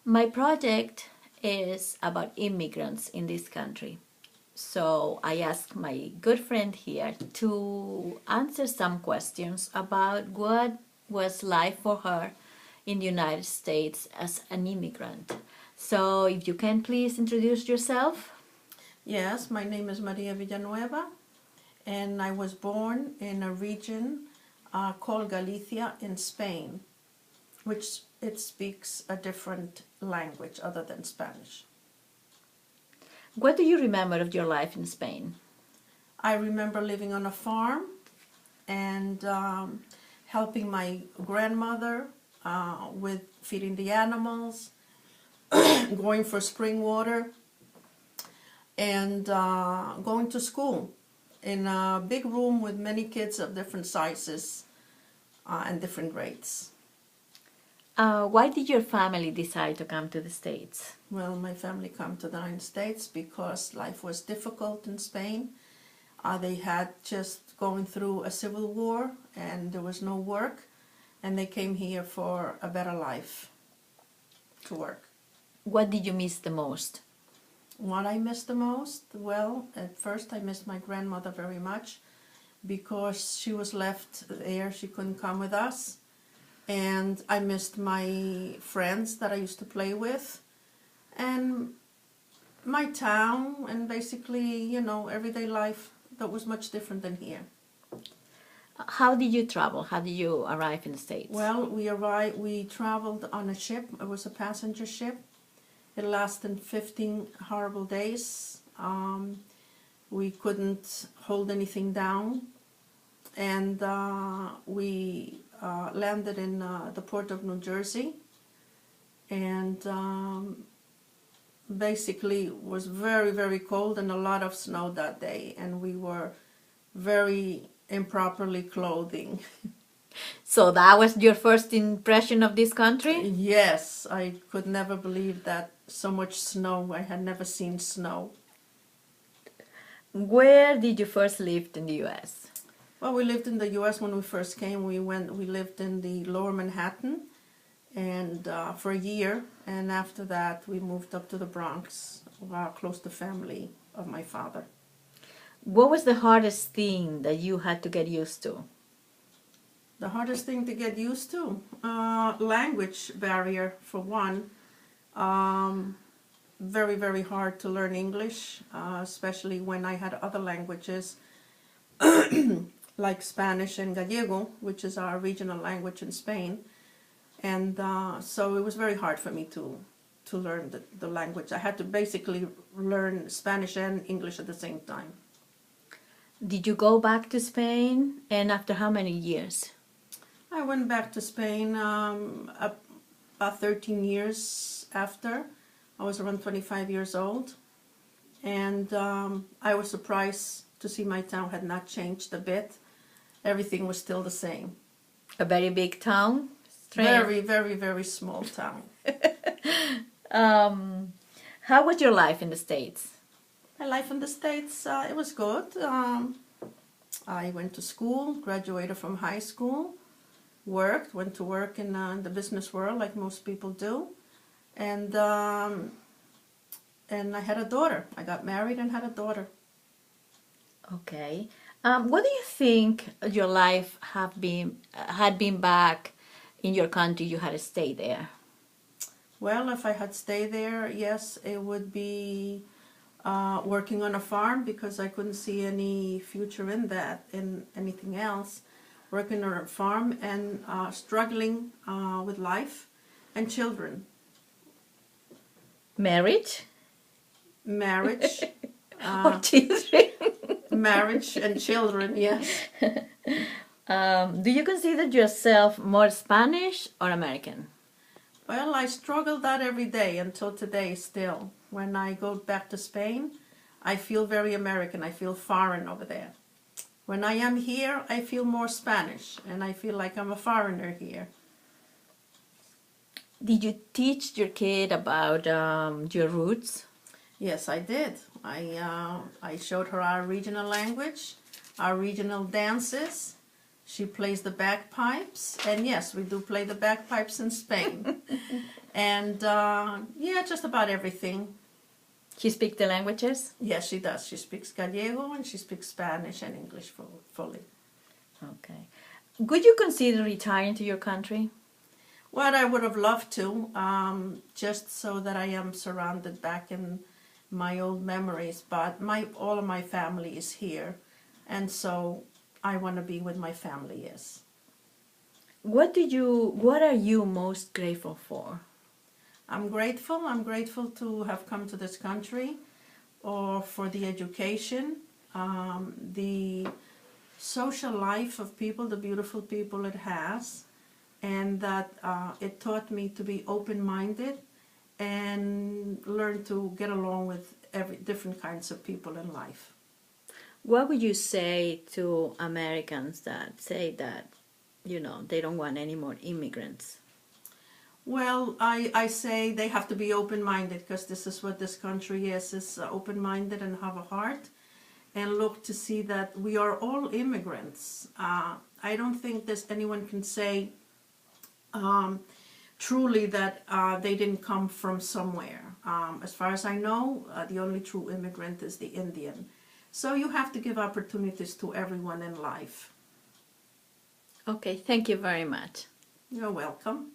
My project is about immigrants in this country. So I asked my good friend here to answer some questions about what was life for her in the United States as an immigrant. So if you can please introduce yourself. Yes, my name is Maria Villanueva, and I was born in a region called Galicia in Spain, which it speaks a different language other than Spanish. What do you remember of your life in Spain? I remember living on a farm and helping my grandmother with feeding the animals, going for spring water, and going to school in a big room with many kids of different sizes and different grades. Why did your family decide to come to the States? Well, my family came to the United States because life was difficult in Spain. They had just going through a civil war and there was no work, and they came here for a better life to work. What did you miss the most? What I miss the most? Well, at first I missed my grandmother very much because she was left there. She couldn't come with us. And I missed my friends that I used to play with and my town and basically, everyday life that was much different than here. How did you travel? How did you arrive in the States? Well, we traveled on a ship. It was a passenger ship. It lasted 15 horrible days. We couldn't hold anything down. And we landed in the port of New Jersey. And basically it was very, very cold and a lot of snow that day. And we were very improperly clothing. So that was your first impression of this country? Yes, I could never believe that so much snow. I had never seen snow. Where did you first live in the US? Well, we lived in the U.S. when we first came. We lived in the Lower Manhattan, and for a year. And after that, we moved up to the Bronx, close to family of my father. What was the hardest thing that you had to get used to? The hardest thing to get used to, language barrier for one. Very, very hard to learn English, especially when I had other languages like Spanish and Gallego, which is our regional language in Spain. And so it was very hard for me to learn the language. I had to basically learn Spanish and English at the same time. Did you go back to Spain, and after how many years? I went back to Spain about 13 years after. I was around 25 years old. And I was surprised to see my town had not changed a bit. Everything was still the same. A very big town? Very, very, very small town. How was your life in the States? My life in the States, it was good. I went to school, graduated from high school, went to work in the business world like most people do. And I had a daughter. I got married and had a daughter. Okay. What do you think your life had been back in your country? You had to stay there. Well, if I had stayed there, yes, it would be working on a farm because I couldn't see any future in that, in anything else. Working on a farm and struggling with life and children. Marriage? Marriage. Or children? Marriage and children, yes. Do you consider yourself more Spanish or American? Well, I struggle that every day until today still. When I go back to Spain, I feel very American. I feel foreign over there. When I am here, I feel more Spanish, and I feel like I'm a foreigner here. Did you teach your kid about your roots? Yes, I did. I showed her our regional language, our regional dances. She plays the bagpipes, and yes, we do play the bagpipes in Spain. And yeah, just about everything. She speaks the languages? Yes, she does. She speaks Gallego and she speaks Spanish and English fully. Okay. Would you consider retiring to your country? Well, I would have loved to, just so that I am surrounded back in my old memories. But all of my family is here, and so I want to be with my family. Yes. What are you most grateful for? I'm grateful. I'm grateful to have come to this country, or for the education, the social life of people, the beautiful people it has, and that it taught me to be open-minded and learn to get along with different kinds of people in life. What would you say to Americans that say that, they don't want any more immigrants? Well, I say they have to be open-minded, because this is what this country is open-minded and have a heart, and look to see that we are all immigrants. I don't think there's anyone can say truly that they didn't come from somewhere. As far as I know, the only true immigrant is the Indian. So you have to give opportunities to everyone in life. Okay, thank you very much. You're welcome.